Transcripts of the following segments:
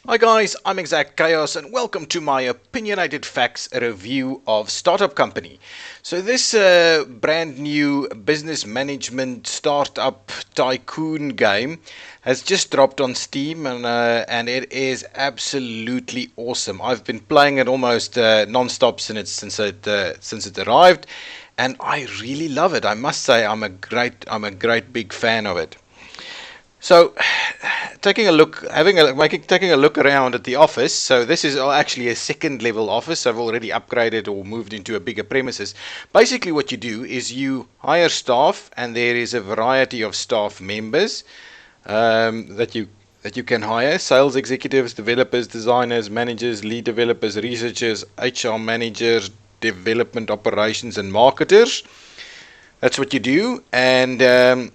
Hi guys, I'm Exact Chaos and welcome to my Opinionated Facts review of Startup Company. So this brand new business management startup tycoon game has just dropped on Steam and it is absolutely awesome. I've been playing it almost non-stop since it arrived, and I really love it. I must say I'm a great big fan of it. So, taking a look around at the office. So this is actually a second level office. I've already upgraded or moved into a bigger premises. Basically, what you do is you hire staff, and there is a variety of staff members that you can hire: sales executives, developers, designers, managers, lead developers, researchers, HR managers, development operations, and marketers. That's what you do, and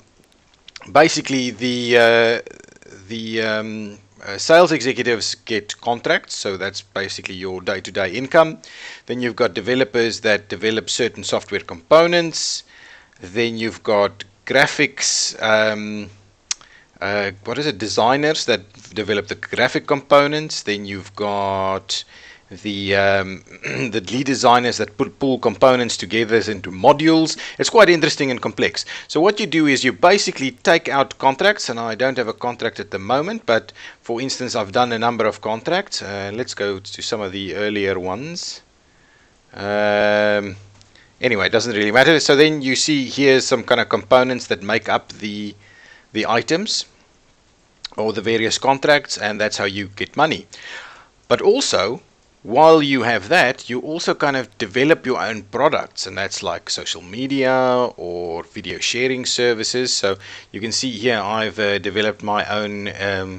basically the sales executives get contracts, so that's basically your day-to-day income. Then you've got developers that develop certain software components. Then you've got graphics, designers that develop the graphic components. Then you've got the the lead designers that pull components together into modules. It's quite interesting and complex. So what you do is you basically take out contracts, and I don't have a contract at the moment, but for instance, I've done a number of contracts. Let's go to some of the earlier ones. Anyway, it doesn't really matter. So then you see here's some kind of components that make up the items or the various contracts, and that's how you get money. But also, while you have that, you also kind of develop your own products, and that's like social media or video sharing services. So you can see here I've developed my own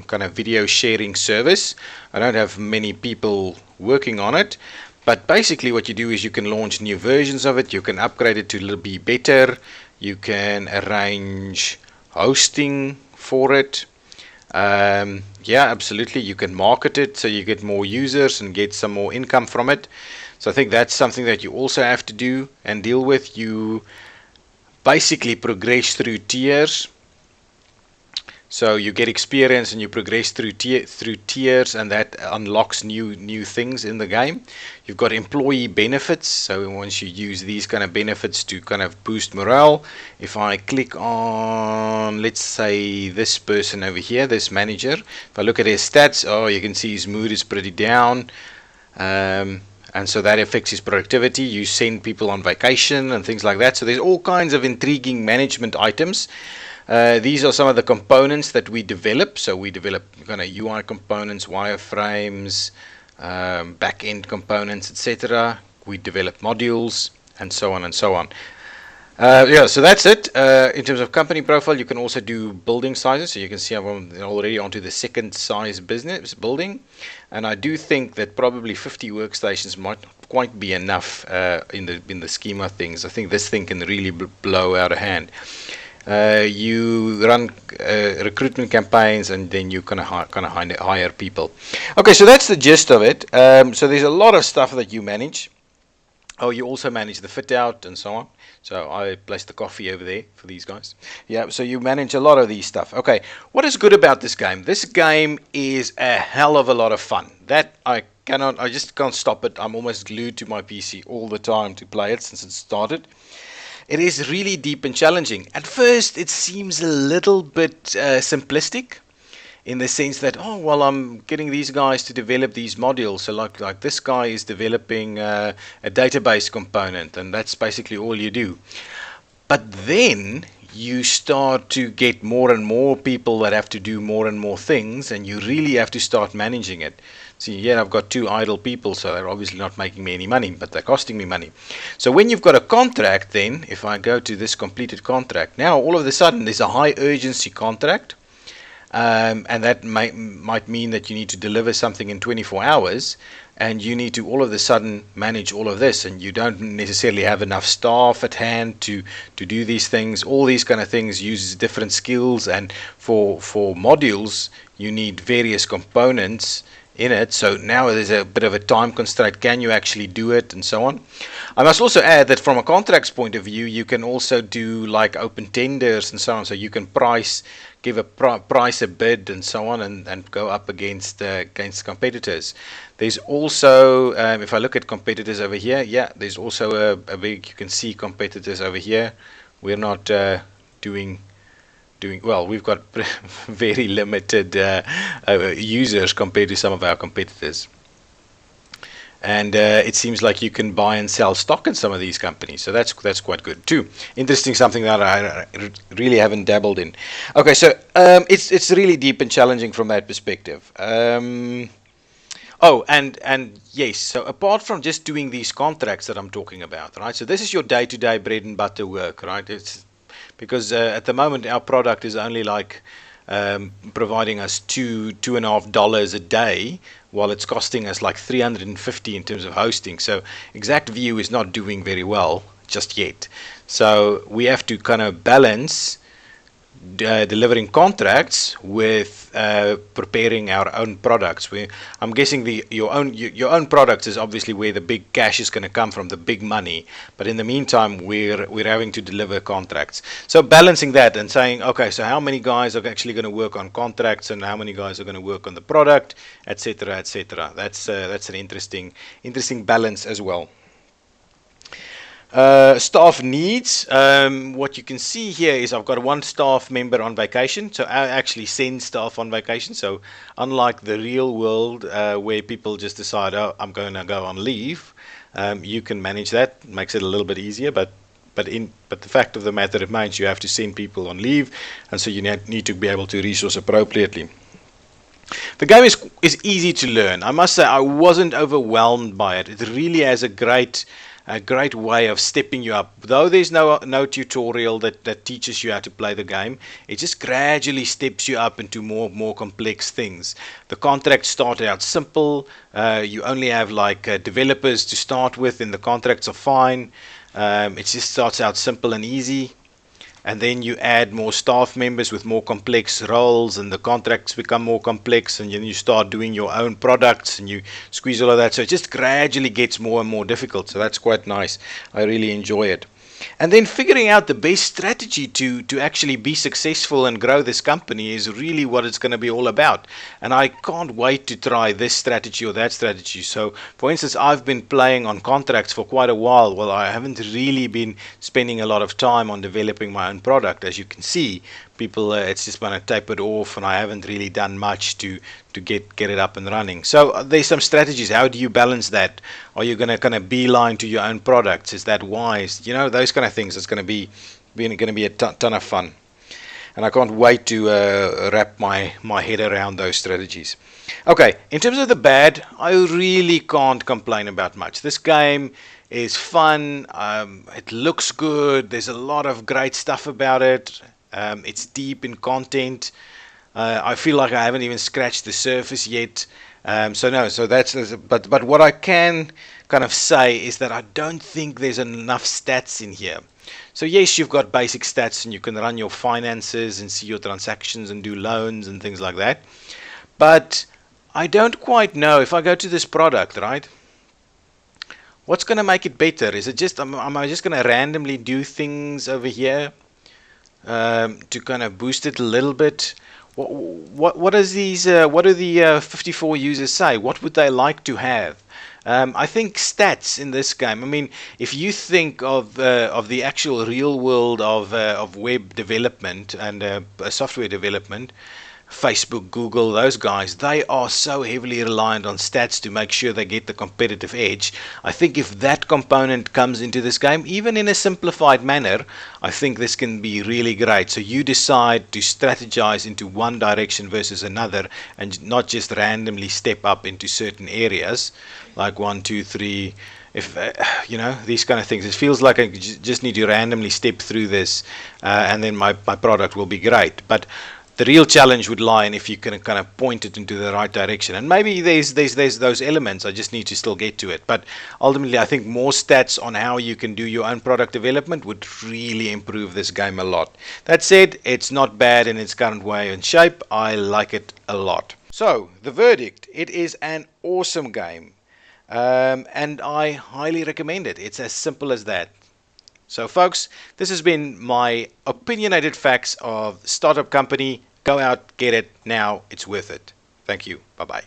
kind of video sharing service. I don't have many people working on it, but basically what you do is you can launch new versions of it, you can upgrade it to be better, you can arrange hosting for it. Yeah, absolutely. You can market it so you get more users and get some more income from it. So I think that's something that you also have to do and deal with. You basically progress through tiers. So you get experience and you progress through tiers, and that unlocks new things in the game. You've got employee benefits. So once you use these kind of benefits to kind of boost morale, if I click on, let's say, this person over here, this manager, if I look at his stats, oh, you can see his mood is pretty down. And so that affects his productivity. You send people on vacation and things like that. So there's all kinds of intriguing management items. These are some of the components that we develop. So we develop kind of UI components, wireframes, back-end components, etc. We develop modules, and so on and so on. Yeah, so that's it. In terms of company profile, you can also do building sizes. So you can see I'm already onto the second size business building, and I do think that probably 50 workstations might not quite be enough in the scheme of things. I think this thing can really blow out of hand. You run recruitment campaigns, and then you kind of hire people. Okay, so that's the gist of it. So there's a lot of stuff that you manage. Oh, you also manage the fit out and so on. So I placed the coffee over there for these guys. Yeah, so you manage a lot of these stuff. Okay, what is good about this game? This game is a hell of a lot of fun. That I just can't stop it. I'm almost glued to my PC all the time to play it since it started. It is really deep and challenging. At first, it seems a little bit simplistic, in the sense that, oh, well, I'm getting these guys to develop these modules. So like this guy is developing a database component, and that's basically all you do. But then you start to get more and more people that have to do more and more things, and you really have to start managing it. See, yeah, I've got two idle people, so they're obviously not making me any money, but they're costing me money. So when you've got a contract, then if I go to this completed contract, now all of a sudden there's a high urgency contract. And that might mean that you need to deliver something in 24 hours, and you need to all of a sudden manage all of this, and you don't necessarily have enough staff at hand to do these things. All these kind of things uses different skills, and for modules you need various components in it. So now there's a bit of a time constraint. Can you actually do it, and so on? I must also add that from a contracts point of view, you can also do like open tenders and so on. So you can price give a price a bid and so on, and go up against competitors. There's also, if I look at competitors over here, yeah, there's also a big, you can see competitors over here. We're not doing well. We've got very limited users compared to some of our competitors. And it seems like you can buy and sell stock in some of these companies, so that's quite good too. Interesting, something that I really haven't dabbled in. Okay, so it's really deep and challenging from that perspective. Oh, and yes, so apart from just doing these contracts that I'm talking about, right? So this is your day-to-day bread and butter work, right? It's because at the moment our product is only like providing us $2.5 a day, while it's costing us like 350 in terms of hosting. So ExactView is not doing very well just yet. So we have to kind of balance delivering contracts with preparing our own products. I'm guessing your own products is obviously where the big cash is going to come from, the big money. But in the meantime, we're having to deliver contracts. So balancing that and saying, okay, so how many guys are actually going to work on contracts and how many guys are going to work on the product, etc., etc. That's an interesting balance as well. Staff needs. What you can see here is I've got one staff member on vacation, so I actually send staff on vacation. So unlike the real world where people just decide, oh, I'm going to go on leave, you can manage that. It makes it a little bit easier, but the fact of the matter remains you have to send people on leave, and so you need to be able to resource appropriately. The game is easy to learn. I must say I wasn't overwhelmed by it. It really has a great way of stepping you up. Though there's no tutorial that teaches you how to play the game, it just gradually steps you up into more complex things. The contracts start out simple. You only have like developers to start with, and the contracts are fine. It just starts out simple and easy. And then you add more staff members with more complex roles, and the contracts become more complex, and then you start doing your own products and you squeeze all of that. So it just gradually gets more and more difficult. So that's quite nice. I really enjoy it. And then figuring out the best strategy to actually be successful and grow this company is really what it's going to be all about. And I can't wait to try this strategy or that strategy. So, for instance, I've been playing on contracts for quite a while. Well, I haven't really been spending a lot of time on developing my own product. As you can see, people, it's just going to taper it off, and I haven't really done much to get it up and running. So there's some strategies. How do you balance that? Are you going to kind of beeline to your own products? Is that wise? You know, those kind of things. It's going to be a ton of fun, and I can't wait to wrap my head around those strategies. Okay, in terms of the bad, I really can't complain about much. This game is fun. It looks good. There's a lot of great stuff about it. It's deep in content. I feel like I haven't even scratched the surface yet. But what I can kind of say is that I don't think there's enough stats in here. So yes, you've got basic stats and you can run your finances and see your transactions and do loans and things like that. But I don't quite know if I go to this product, right? What's going to make it better? Is it just, am I just going to randomly do things over here to kind of boost it a little bit? What do the 54 users say? What would they like to have? I think stats in this game. I mean, if you think of the actual real world of web development and software development, Facebook, Google, those guys, they are so heavily reliant on stats to make sure they get the competitive edge. I think if that component comes into this game, even in a simplified manner, I think this can be really great. So you decide to strategize into one direction versus another and not just randomly step up into certain areas like 1, 2, 3. If these kind of things, it feels like I just need to randomly step through this and then my product will be great. But the real challenge would lie in if you can kind of point it into the right direction. And maybe there's those elements. I just need to still get to it. But ultimately, I think more stats on how you can do your own product development would really improve this game a lot. That said, it's not bad in its current way and shape. I like it a lot. So, the verdict. It is an awesome game. And I highly recommend it. It's as simple as that. So folks, this has been my opinionated facts of Startup Company Go out, get it now. It's worth it. Thank you. Bye bye.